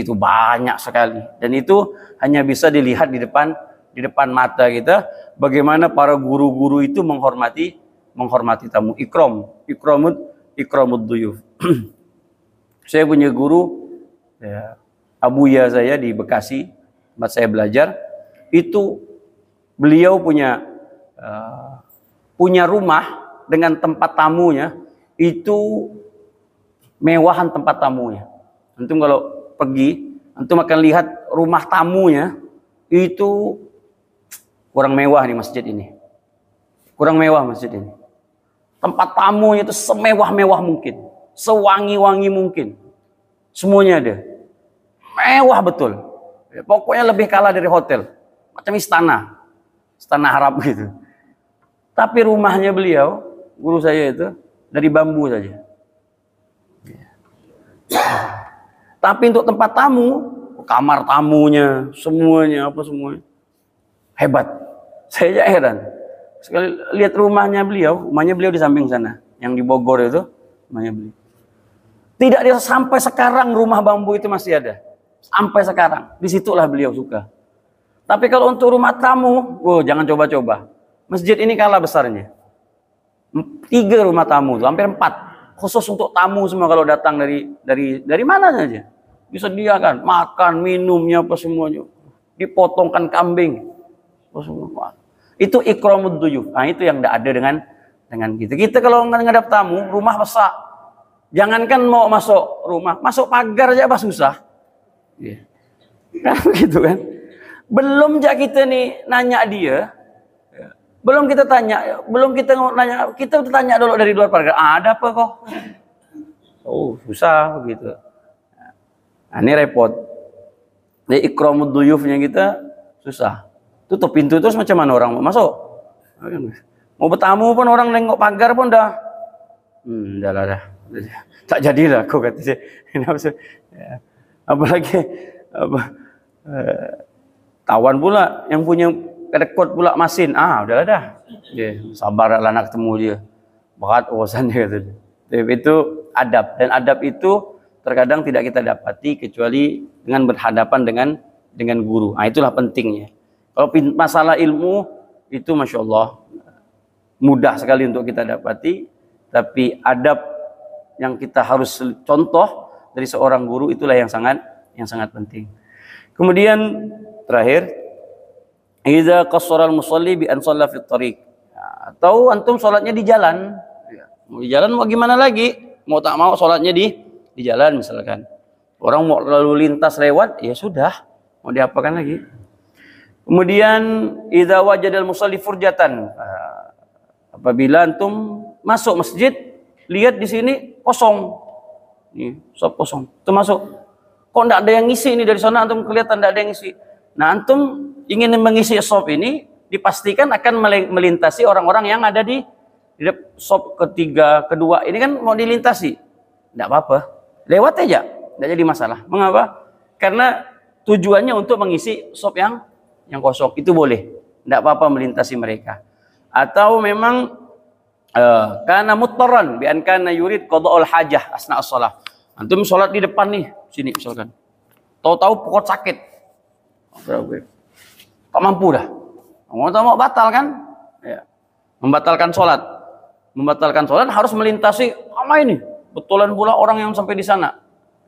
itu banyak sekali. Dan itu hanya bisa dilihat di depan mata kita bagaimana para guru-guru itu menghormati tamu. Ikramud duyuf. Saya punya guru ya, abuya saya di Bekasi, tempat saya belajar, itu beliau punya rumah dengan tempat tamunya, itu mewahan tempat tamunya. Antum kalau pergi, antum akan lihat rumah tamunya, itu kurang mewah nih masjid ini. Kurang mewah masjid ini. Tempat tamunya itu semewah-mewah mungkin, sewangi-wangi mungkin. Semuanya ada. Mewah betul. Pokoknya lebih kalah dari hotel. Macam istana Arab gitu. Tapi rumahnya beliau, guru saya itu, dari bambu saja. Tapi untuk tempat tamu, kamar tamunya, semuanya, hebat. Saya heran. Sekali lihat rumahnya beliau di samping sana. Yang di Bogor itu, rumahnya beliau. Tidak dia sampai sekarang rumah bambu itu masih ada. Sampai sekarang. Disitulah beliau suka. Tapi kalau untuk rumah tamu, jangan coba-coba. Masjid ini kalah besarnya. 3 rumah tamu, hampir 4. Khusus untuk tamu semua kalau datang dari mana saja. Disediakan makan, minumnya apa semuanya. Dipotongkan kambing. Itu ikramud duyuf. Nah, itu yang tidak ada dengan kita. Kita kalau ngadap tamu, rumah besar. Jangankan mau masuk rumah, masuk pagar aja apa susah. Kan begitu kan. Belum aja kita nih nanya dia. Belum kita tanya dulu dari luar pagar. Ada apa kok? Oh, susah begitu. Nah, ini repot. Di ikramud duyufnya kita susah. Tutup pintu terus macam mana orang mau masuk? Mau bertamu pun orang nengok pagar pun dah. Dah. Tak jadilah aku kata saya. Apalagi tawan pula yang punya kedekut pula masin. Udahlah dah. Sabarlah nak ketemu dia. berat urusannya gitu. Itu adab, dan adab itu terkadang tidak kita dapati kecuali dengan berhadapan dengan guru. Nah, itulah pentingnya. Kalau masalah ilmu itu masya Allah mudah sekali untuk kita dapati, tapi adab yang kita harus contoh dari seorang guru itulah yang sangat penting. Kemudian terakhir, idza qassara al-musalli bi an shalla fi tariq. Atau antum sholatnya di jalan. Mau di jalan mau gimana lagi? Mau tak mau sholatnya di jalan misalkan. Orang mau lalu lintas lewat, ya sudah. Mau diapakan lagi? Kemudian idza wajadal musalli furjatan. Apabila antum masuk masjid, lihat di sini kosong. Nih, shop kosong. Itu masuk. Kok enggak ada yang ngisi ini dari sana, antum kelihatan enggak ada yang ngisi. Nah, antum ingin mengisi shop ini, dipastikan akan melintasi orang-orang yang ada di shop ketiga, kedua. Ini kan mau dilintasi. Enggak apa-apa. Lewat aja. Enggak jadi masalah. Mengapa? Karena tujuannya untuk mengisi shop yang kosong. Itu boleh. Enggak apa-apa melintasi mereka. Atau memang karena muttaran bi an kana yurid qada'ul hajah asna as-shalah. Antum sholat di depan nih, sini misalkan. Tahu-tahu pokok sakit. Tak mampu dah. Mau batal kan? Ya. Membatalkan sholat. Membatalkan sholat harus melintasi apa ini? Betulan pula orang yang sampai di sana.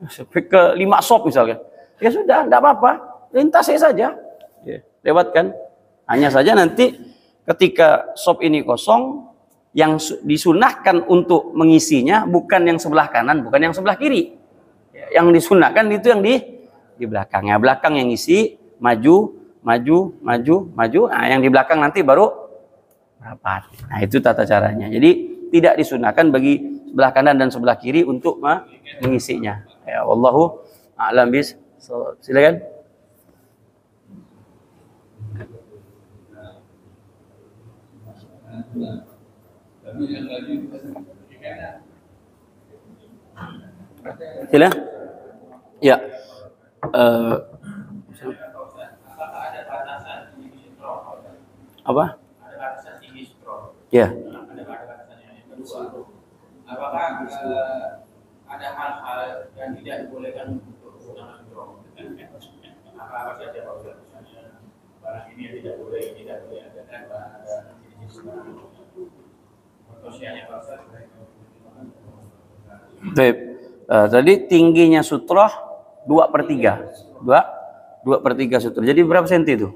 Sampai ke 5 shop misalkan. Ya sudah, enggak apa-apa. Lintasi saja. Ya, lewatkan. Hanya saja nanti ketika shop ini kosong, yang disunahkan untuk mengisinya bukan yang sebelah kanan, bukan yang sebelah kiri. Yang disunahkan itu yang di belakangnya. Belakang yang isi, maju. Nah, yang di belakang nanti baru rapat. Nah, itu tata caranya. Jadi tidak disunahkan bagi sebelah kanan dan sebelah kiri untuk mengisinya. Ya, wallahu a'lam bis. Silakan. Sila. Ya. Apa? Ya. Apakah ada hal-hal yang tidak dibolehkan untuk menggunakan drone? Apa saja Pak Ustaz? Misalnya barang ini yang tidak boleh ada kan ada jenis contohnya Pak Ustaz. Baik. Tadi tingginya sutroh 2/3. 2/3 sutroh. Jadi berapa senti itu?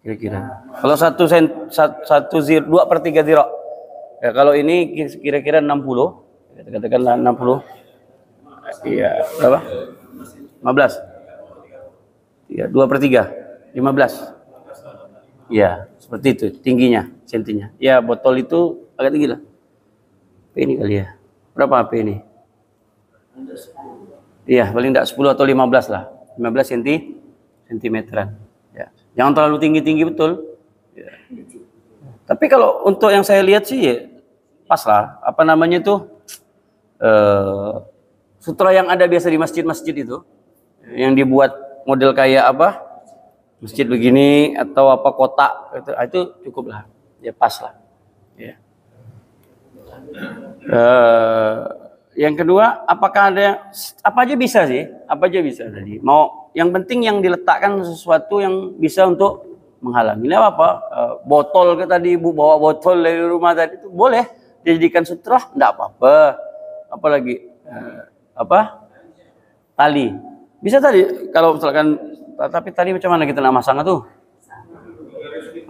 Kira-kira. Kalau 2/3 zira. Ya, kalau ini kira-kira 60. Katakanlah 60. Iya, berapa? 15. Iya, 2/3. 15. Iya, seperti itu tingginya, sentinya. Ya, botol itu agak tinggi lah. Ini kali ya. Berapa HP ini? Iya, paling enggak 10 atau 15 lah. 15 sentimeteran. Ya. Jangan terlalu tinggi-tinggi betul. Ya. Tapi kalau untuk yang saya lihat sih ya pas lah. Apa namanya itu? Sutra yang ada biasa di masjid-masjid itu. Yang dibuat model kayak apa? Masjid begini atau apa kotak itu cukup lah. Ya pas lah. Ya. Yang kedua, apakah ada apa aja bisa sih? Apa aja bisa tadi. Mau yang penting yang diletakkan sesuatu yang bisa untuk menghalangi. Ini apa? Botol ke tadi Ibu bawa botol dari rumah tadi itu boleh dijadikan sutra, enggak apa-apa. Apalagi tali. Bisa tadi kalau misalkan, tapi tadi macam mana kita nak masang itu?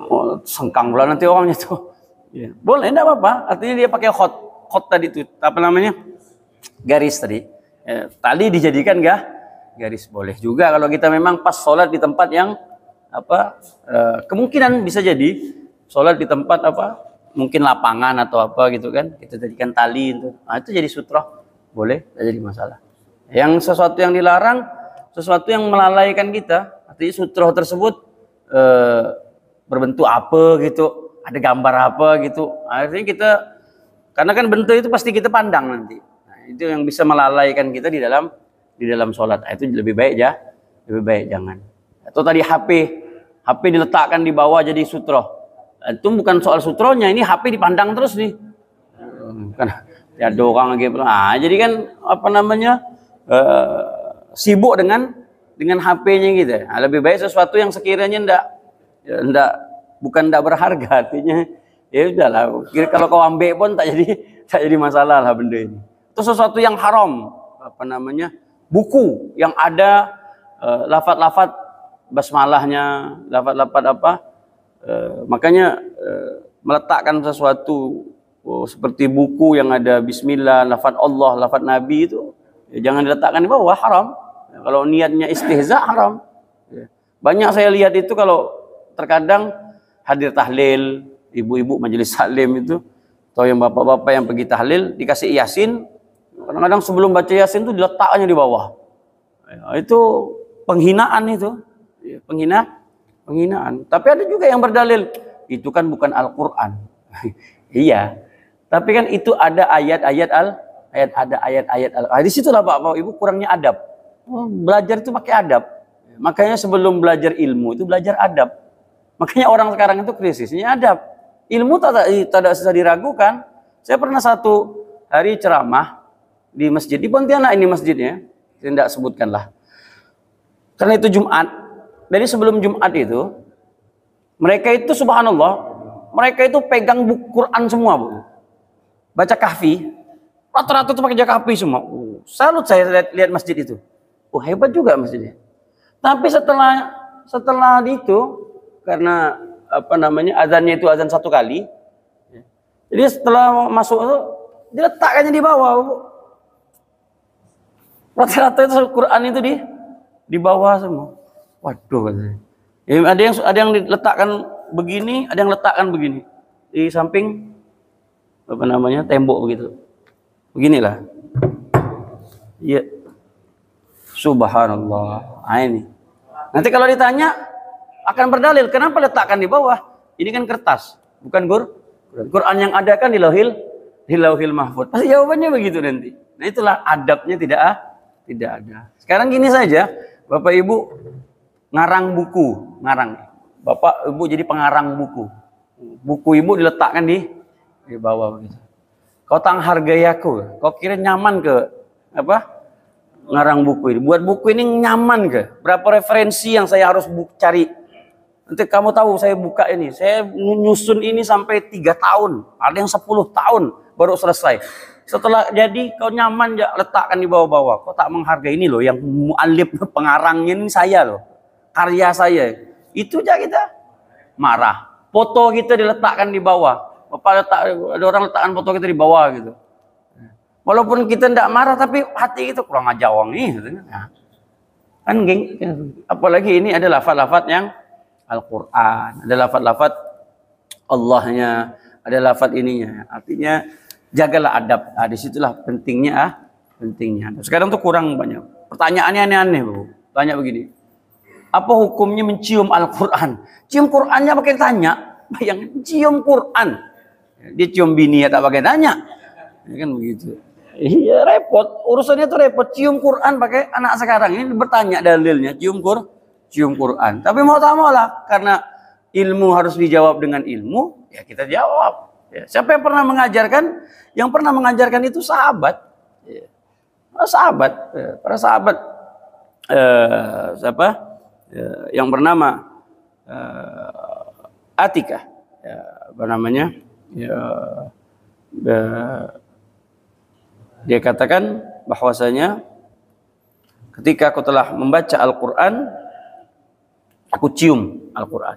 Oh, sengkang pula nanti orangnya tuh. Ya. Boleh, enggak apa-apa. Artinya dia pakai hot tadi itu, apa namanya? Garis tadi. Tali dijadikan garis boleh juga kalau kita memang pas sholat di tempat yang kemungkinan bisa jadi sholat di tempat mungkin lapangan atau apa gitu kan, kita jadikan tali itu. Nah, itu jadi sutra boleh, tidak jadi masalah. Yang sesuatu yang dilarang, sesuatu yang melalaikan kita, artinya sutra tersebut berbentuk apa gitu, ada gambar apa gitu. Artinya kita, karena kan bentuk itu pasti kita pandang nanti. Nah, itu yang bisa melalaikan kita di dalam sholat. Nah, itu lebih baik jangan. Atau tadi HP diletakkan di bawah jadi sutra. Itu bukan soal sutronya, ini HP dipandang terus nih. Kan ada orang lagi. Jadi kan apa namanya sibuk dengan HP-nya gitu. Lebih baik sesuatu yang sekiranya bukan ndak berharga, artinya ya udahlah. Kalau kau ambil pun tak jadi masalah lah benda ini. Itu sesuatu yang haram, apa namanya, buku yang ada lafaz-lafaz basmalahnya, lafaz-lafaz apa, makanya meletakkan sesuatu seperti buku yang ada bismillah, lafaz Allah, lafaz Nabi itu jangan diletakkan di bawah, haram. Kalau niatnya istihza, haram. Banyak saya lihat itu kalau terkadang hadir tahlil, ibu-ibu majelis taklim itu, atau yang bapak-bapak yang pergi tahlil dikasih yasin, kadang-kadang sebelum baca yasin itu diletakkannya di bawah. Itu penghinaan itu, penghinaan. Tapi ada juga yang berdalil itu kan bukan Al-Quran. Iya, tapi kan itu ada ayat-ayat di situlah Bapak Ibu kurangnya adab. Belajar itu pakai adab. Makanya sebelum belajar ilmu itu belajar adab. Makanya orang sekarang itu krisisnya adab. Ilmu tak susah diragukan. Saya pernah satu hari ceramah di masjid di Pontianak, ini masjidnya, saya tidak sebutkan lah. Karena itu Jumat. Dari sebelum Jumat itu, mereka itu subhanallah, mereka itu pegang buku Quran semua, Bu. Baca kahfi, rata-rata itu pakai kahfi semua. Salut saya lihat masjid itu. Hebat juga masjidnya. Tapi setelah itu, karena apa namanya, azannya itu azan satu kali, jadi setelah masuk itu diletakkannya di bawah. Rata-rata itu Quran itu di bawah semua. Waduh, katanya. Ada yang diletakkan begini, ada yang letakkan begini di samping apa namanya, tembok begitu. Beginilah. Iya. Subhanallah. Ini. Nanti kalau ditanya akan berdalil, kenapa letakkan di bawah? Ini kan kertas, bukan Quran yang ada kan di Lauhil Mahfuz. Pasti jawabannya begitu nanti. Nah, itulah adabnya tidak ada. Sekarang gini saja, Bapak Ibu ngarang buku, Bapak Ibu jadi pengarang buku. Buku Ibu diletakkan di bawah begitu. Kau tang hargai aku, kau kira nyaman ke apa? Ngarang buku ini. Buat buku ini nyaman ke? Berapa referensi yang saya harus cari? Nanti kamu tahu saya buka ini, saya nyusun ini sampai 3 tahun, ada yang 10 tahun baru selesai. Setelah jadi kau nyaman ya letakkan di bawah-bawah. Kau tak menghargai ini loh, yang mu'alif pengarangnya ini saya loh, karya saya. Itu aja kita marah. Foto kita diletakkan di bawah. Ada orang letakkan foto kita di bawah gitu. Walaupun kita tidak marah, tapi hati kita kurang ajar orang nih. Kan geng, apalagi ini ada lafaz-lafaz yang Al-Quran, ada lafaz-lafaz Allahnya, ada lafaz ininya. Artinya jagalah adab. Disitulah pentingnya. Sekarang tuh kurang banyak. Pertanyaannya aneh-aneh, Bu. Tanya begini. Apa hukumnya mencium Al-Quran? Cium Qurannya pakai tanya. Bayangin, cium Quran. Dia cium bini ya tak pakai tanya. Ya kan begitu. Iya, repot. Urusannya tuh repot. Cium Quran pakai anak sekarang ini bertanya dalilnya. Cium Quran. Tapi mau tak mau lah, karena ilmu harus dijawab dengan ilmu, ya kita jawab. Ya, siapa yang pernah mengajarkan? Yang pernah mengajarkan itu sahabat. Ya. Sahabat. Ya. Para sahabat. Siapa? Ya, yang bernama Atikah. Ya, apa namanya? Ya, dia katakan bahwasanya ketika aku telah membaca Al-Quran, aku cium Al-Quran.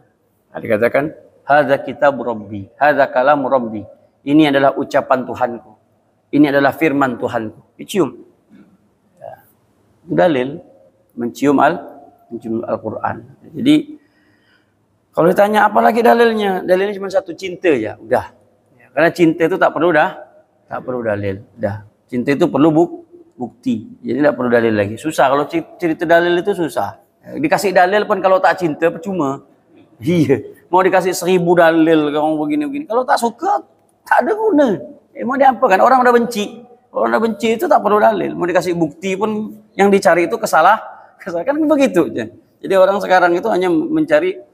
Dia katakan, hadza kitab Rabbi, hadza kalam Rabbi. Ini adalah ucapan Tuhanku. Ini adalah firman Tuhanku. Dicium. Ya. Itu dalil mencium Al-Quran. Jadi kalau ditanya apa lagi dalilnya? Dalilnya cuma satu, cinta ya, udah. Ya, karena cinta itu tak perlu dalil, udah. Cinta itu perlu bukti. Jadi tidak perlu dalil lagi. Susah kalau cerita dalil itu susah. Dikasih dalil pun kalau tak cinta percuma. Iya. Mau dikasih 1000 dalil kamu begini-begini. Kalau tak suka tak ada guna. Mau diapa kan? Orang udah benci. Orang udah benci itu tak perlu dalil. Mau dikasih bukti pun yang dicari itu kesalahan kan begitu. Jadi orang sekarang itu hanya mencari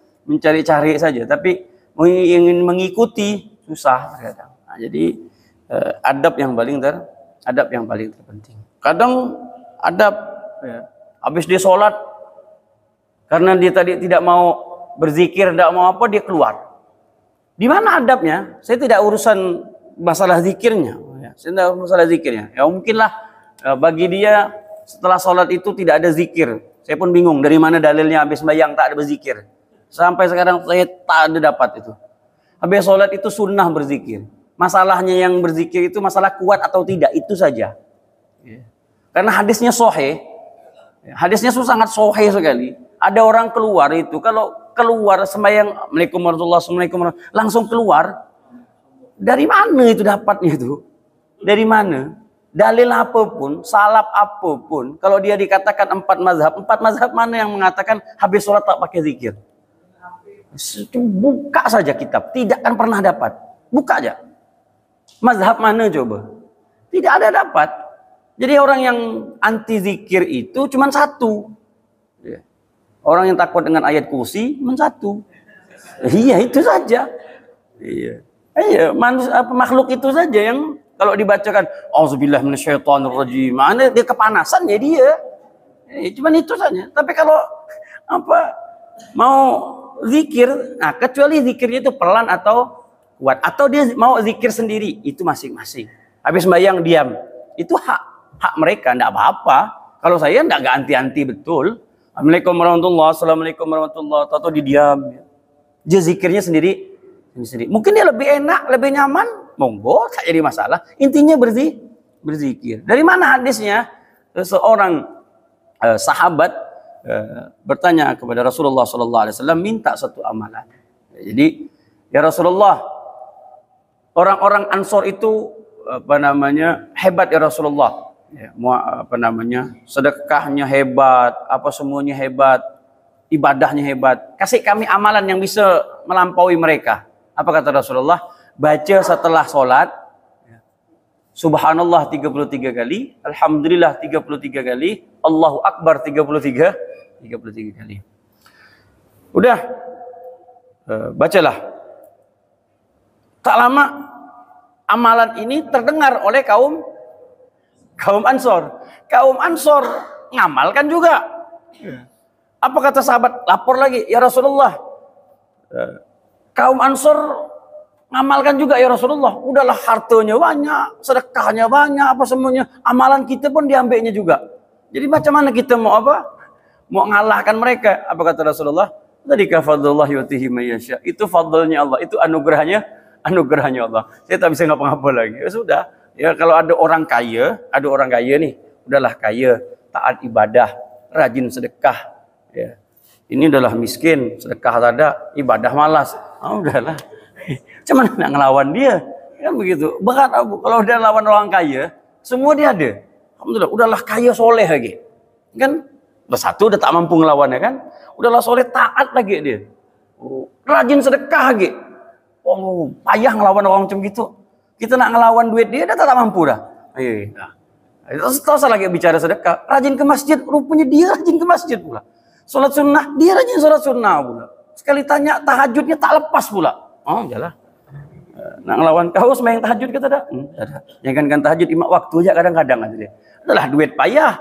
saja. Tapi ingin mengikuti susah. Nah, jadi adab yang paling terpenting. Kadang adab, ya, habis dia sholat, karena dia tadi tidak mau berzikir, tidak mau apa, dia keluar. Di mana adabnya? Saya tidak urusan masalah zikirnya. Ya, saya tidak masalah zikirnya. Ya mungkinlah bagi dia setelah sholat itu tidak ada zikir. Saya pun bingung dari mana dalilnya habis sembahyang tak ada berzikir. Sampai sekarang saya tak ada dapat itu. Habis sholat itu sunnah berzikir. Masalahnya yang berzikir itu masalah kuat atau tidak, itu saja. Karena hadisnya sahih. Hadisnya sangat sahih sekali. Ada orang keluar itu, kalau keluar sembahyang Assalamualaikum warahmatullahi wabarakatuh, langsung keluar. Dari mana itu dapatnya itu? Dari mana? Dalil apapun, salaf apapun, kalau dia dikatakan empat mazhab mana yang mengatakan habis sholat tak pakai zikir? Buka saja kitab, tidak akan pernah dapat. Buka aja. Mazhab mana coba? Tidak ada dapat. Jadi orang yang anti zikir itu cuma satu. Orang yang takut dengan ayat kursi cuma satu. Iya, itu saja. Iya, makhluk itu saja yang kalau dibacakan auzubillahi minasyaitonirrajim, mana dia kepanasan ya dia. Cuma itu saja. Tapi kalau mau zikir, nah kecuali zikirnya itu pelan atau kuat, atau dia mau zikir sendiri, itu masing-masing. Habis sembahyang diam, itu hak mereka, enggak apa-apa. Kalau saya enggak ganti-ganti betul. Assalamualaikum warahmatullahi, assalamualaikum warahmatullahi, atau didiam. Dia zikirnya sendiri. Mungkin dia lebih enak, lebih nyaman, monggo, tak jadi masalah. Intinya berzikir. Dari mana hadisnya? Seorang sahabat bertanya kepada Rasulullah SAW, minta satu amalan. Jadi, ya Rasulullah, orang-orang Ansor itu hebat ya Rasulullah. Ya, sedekahnya hebat, apa semuanya hebat, ibadahnya hebat. Kasih kami amalan yang bisa melampaui mereka. Apa kata Rasulullah? Baca setelah sholat, Subhanallah 33 kali, Alhamdulillah 33 kali, Allahu Akbar 33 kali. Udah, bacalah. Tak lama amalan ini terdengar oleh kaum Ansor. Kaum Ansor ngamalkan juga. Apa kata sahabat? Lapor lagi, ya Rasulullah. Kaum Ansor ngamalkan juga ya Rasulullah. Udahlah, hartanya banyak, sedekahnya banyak, apa semuanya. Amalan kita pun diambilnya juga. Jadi macam mana kita mau mau ngalahkan mereka? Apa kata Rasulullah? Dzalika fadlullah yutihi may yasha. Itu fadlnya Allah, itu anugerahnya Allah. Saya tak bisa ngapa-ngapa lagi. Ya sudah. Ya kalau ada orang kaya nih, udahlah kaya, taat ibadah, rajin sedekah. Ya. Ini adalah miskin, sedekah tak ada, ibadah malas. Udahlah. Cuman nak ngelawan dia, kan begitu. Bahkan kalau dia lawan orang kaya, semua dia ada. Alhamdulillah, udahlah kaya soleh lagi. Kan satu udah tak mampu ngelawannya kan. Udahlah soleh, taat lagi dia. Rajin sedekah lagi. Oh, payah ngelawan orang macam gitu. Kita nak ngelawan duit dia tak mampu dah. Terus lagi bicara sedekah, rajin ke masjid, rupanya dia rajin ke masjid pula. Salat sunnah, dia rajin salat sunnah pula. Sekali tanya tahajudnya tak lepas pula. Oh, jalan. Nak ngelawan kau sembahyang tahajud kata dah. Jangan kan tahajud 5 waktu aja kadang-kadang aja dia. Adalah duit payah.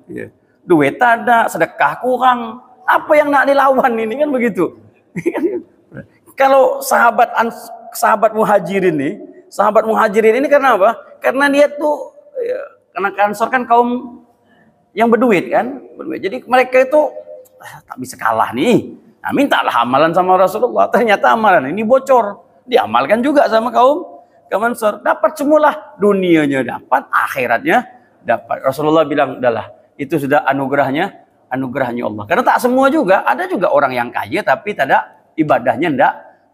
Ya. Duit tak ada, sedekah kurang. Apa yang nak dilawan ini kan begitu. Kalau sahabat muhajirin ini karena apa? Karena dia tuh karena Ansor kan kaum yang berduit kan, jadi mereka itu tak bisa kalah nih. Nah, mintalah amalan sama Rasulullah. Ternyata amalan ini bocor, diamalkan juga sama kaum Ansor. Dapat semualah, dunianya dapat, akhiratnya dapat. Rasulullah bilang, udahlah, itu sudah anugerahnya Allah. Karena tak semua juga, ada juga orang yang kaya tapi tidak ibadahnya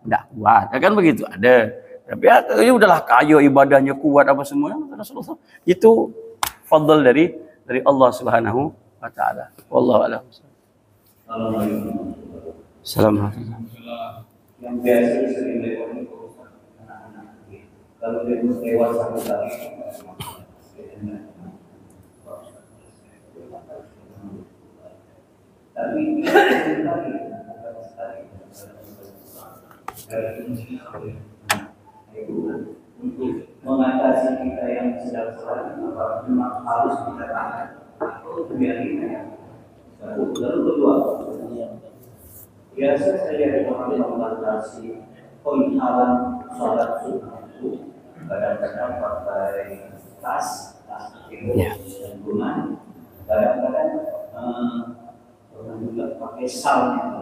ndak kuat. Ya kan begitu, ada. Tapi ya udahlah kaya ibadahnya kuat apa semuanya. Rasulullah itu fadl dari Allah Subhanahu wa taala. Wallahu a'lam. Assalamualaikum. Yang biasa sering lewat anak-anak. Kalau dia lewat satu kali. Tapi untuk mengatasi yang sedang sholat memang harus dikatakan atau biarkan. Lalu kedua, biasa saya orang membatasi poin haram sholat sunnah itu kadang-kadang pakai tas dan gunung, kadang-kadang juga pakai salnya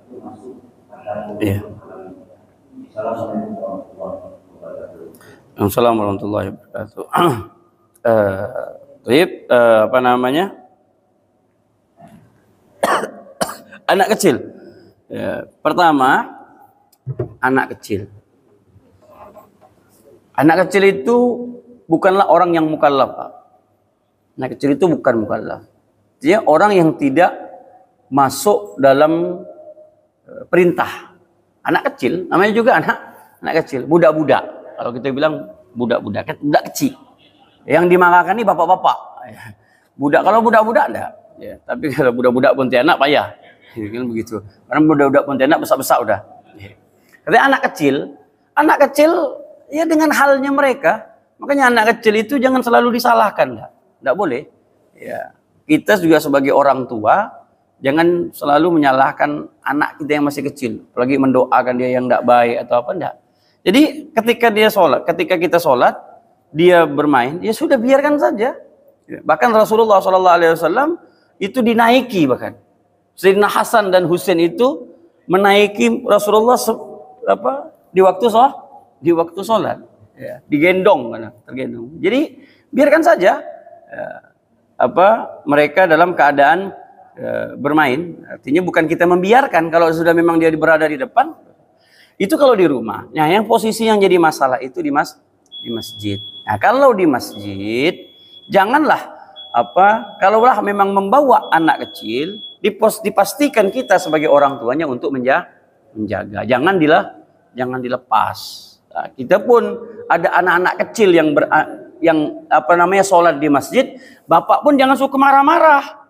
itu masuk pada Assalamualaikum warahmatullahi wabarakatuh. Apa namanya? Anak kecil. Pertama, anak kecil. Anak kecil itu bukanlah orang yang mukallaf, Pak. Anak kecil itu bukan mukallaf. Dia orang yang tidak masuk dalam perintah. Anak kecil, namanya juga anak kecil, budak-budak. Kalau kita bilang budak-budak, budak kecil. Yang dimarahkan ini bapak-bapak. Budak, kalau budak-budak enggak. Ya, tapi kalau budak-budak Pontianak payah. Kan begitu. Karena budak-budak Pontianak besar-besar udah. Tapi anak kecil ya dengan halnya mereka. Makanya anak kecil itu jangan selalu disalahkan, enggak boleh. Ya, kita juga sebagai orang tua jangan selalu menyalahkan anak kita yang masih kecil, apalagi mendoakan dia yang enggak baik atau apa enggak. Jadi ketika kita sholat, dia bermain, ya sudah biarkan saja. Bahkan Rasulullah SAW itu dinaiki bahkan. Sayyidina Hasan dan Husain itu menaiki Rasulullah di waktu sholat, ya, digendong, tergendong. Jadi biarkan saja mereka dalam keadaan bermain. Artinya bukan kita membiarkan kalau sudah memang dia berada di depan. Itu kalau di rumah. Nah, yang posisi yang jadi masalah itu di masjid. Nah, kalau di masjid, janganlah kalaulah memang membawa anak kecil, dipastikan kita sebagai orang tuanya untuk menjaga. Jangan dilepas. Nah, kita pun ada anak-anak kecil yang sholat di masjid, bapak pun jangan suka marah-marah.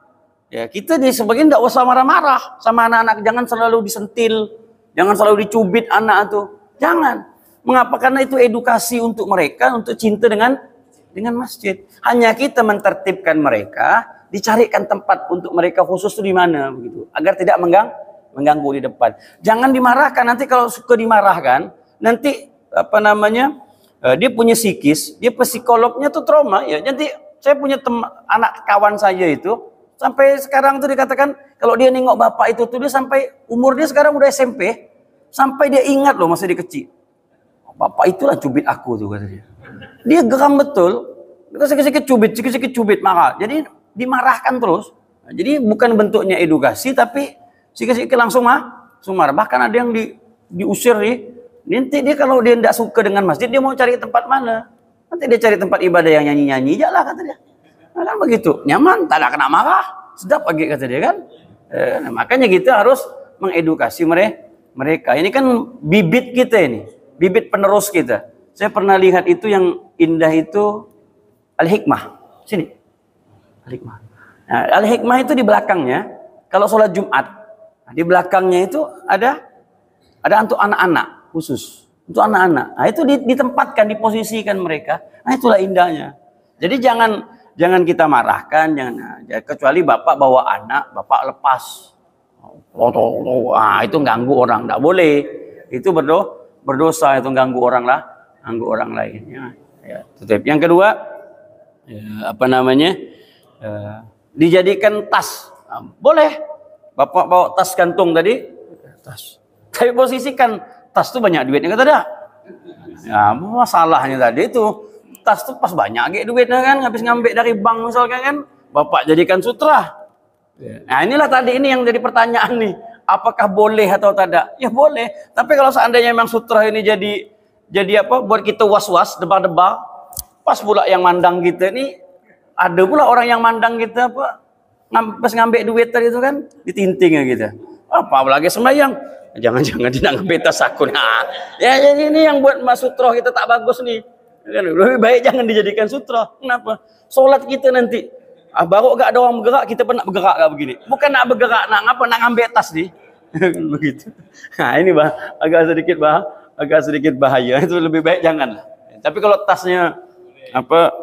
Ya, kita di sebagian tidak usah marah-marah sama anak-anak, jangan selalu disentil, jangan selalu dicubit anak itu. Jangan. Mengapa? Karena itu edukasi untuk mereka, untuk cinta dengan masjid. Hanya kita mentertibkan mereka, dicarikan tempat untuk mereka khusus itu di mana begitu, agar tidak mengganggu di depan. Jangan dimarahkan, nanti kalau suka dimarahkan, nanti dia punya psikis, dia psikolognya tuh trauma ya. Nanti saya punya anak kawan saya itu sampai sekarang tuh dikatakan kalau dia nengok bapak itu tuh dia sampai umur dia sekarang udah SMP, sampai dia ingat loh masa dia kecil. Bapak itulah cubit aku tuh kata dia. Dia geram betul. Sikit-sikit cubit marah. Jadi dimarahkan terus. Jadi bukan bentuknya edukasi, tapi sikit-sikit langsung marah. Bahkan ada yang diusir nih. Nanti dia kalau dia tidak suka dengan masjid, dia mau cari tempat mana? Nanti dia cari tempat ibadah yang nyanyi-nyanyi aja lah kata dia. Nah, kan begitu. Nyaman, tak ada kena marah. Sedap lagi kata dia kan. Makanya kita harus mengedukasi mereka. Ini kan bibit kita ini. Bibit penerus kita. Saya pernah lihat itu yang indah itu Al-Hikmah. Sini. Al-Hikmah. Nah, Al-Hikmah itu di belakangnya, kalau sholat Jumat, di belakangnya itu ada untuk anak-anak khusus. Untuk anak-anak. Nah, itu ditempatkan, diposisikan mereka. Nah, itulah indahnya. Jadi jangan kita marahkan, kecuali bapak bawa anak, bapak lepas. Itu ganggu orang, enggak boleh. Itu berdosa, itu ganggu orang lain. Ya, tetap. Yang kedua, dijadikan tas. Boleh. Bapak bawa tas kantung tadi, tas. Tapi posisikan tas itu banyak duitnya kata dia. Ya, masalahnya tadi itu tas itu pas banyak duitnya kan, habis ngambil dari bank misalkan kan, bapak jadikan sutra. Nah, inilah tadi ini yang jadi pertanyaan nih. Apakah boleh atau tidak? Ya boleh. Tapi kalau seandainya memang sutra ini jadi buat kita was-was, debar-debar, pas pula yang mandang kita ini, ada pula orang yang mandang kita pas ngambil duit tadi itu kan, ditinting ya kita. Apalagi sembahyang, jangan-jangan tidak ngambil tas aku. Nah, ya ini yang buat mas sutra kita tak bagus nih. Lebih baik jangan dijadikan sutra. Kenapa? Sholat kita nanti. Baru gak ada orang bergerak, kita pun nak bergerak gak begini. Bukan nak bergerak, nak ngambil tas nih. Begitu. Nah, ini agak sedikit bahaya. Itu lebih baik jangan. Tapi kalau tasnya apa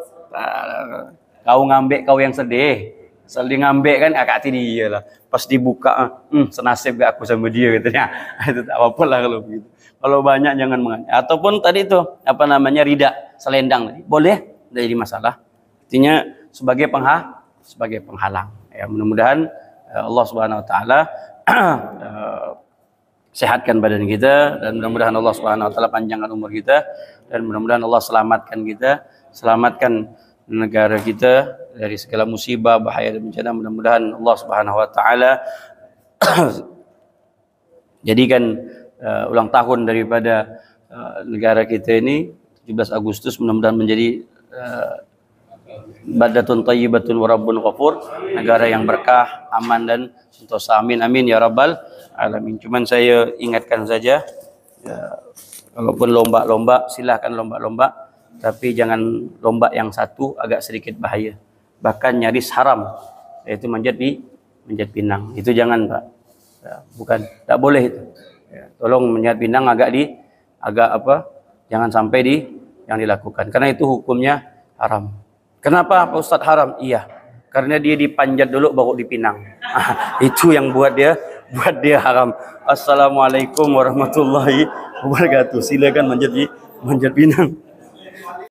kau ngambek kau yang sedih. Selalu ngambek kan akak dia lah. Pas dibuka, senasib gak aku sama dia katanya. Itu tak apa-apa lah kalau begitu. Kalau banyak jangan menganyam. Ataupun tadi itu apa namanya rida selendang tadi. Boleh, tidak jadi masalah. Artinya sebagai penghalang. Ya, mudah-mudahan Allah Subhanahu wa taala sehatkan badan kita dan mudah-mudahan Allah Subhanahu wa taala panjangkan umur kita dan mudah-mudahan Allah selamatkan kita, selamatkan negara kita dari segala musibah, bahaya dan bencana. Mudah-mudahan Allah Subhanahu wa taala jadikan ulang tahun daripada negara kita ini 17 Agustus mudah-mudahan menjadi badatun thayyibatun wa rabbun ghafur, negara yang berkah, aman dan sentosa. Amin amin ya rabbal alamin. Cuman saya ingatkan saja, ya, walaupun lomba-lomba silahkan lomba-lomba, tapi jangan lomba yang satu agak sedikit bahaya, bahkan nyaris haram, yaitu manjat pinang. Itu jangan Pak, ya, bukan, tak boleh itu. Ya, tolong manjat pinang agak jangan sampai yang dilakukan, karena itu hukumnya haram. Kenapa Pak Ustadz haram? Iya, karena dia dipanjat dulu baru dipinang. Itu yang buat dia haram. Assalamualaikum warahmatullahi wabarakatuh. Silakan manjat pinang.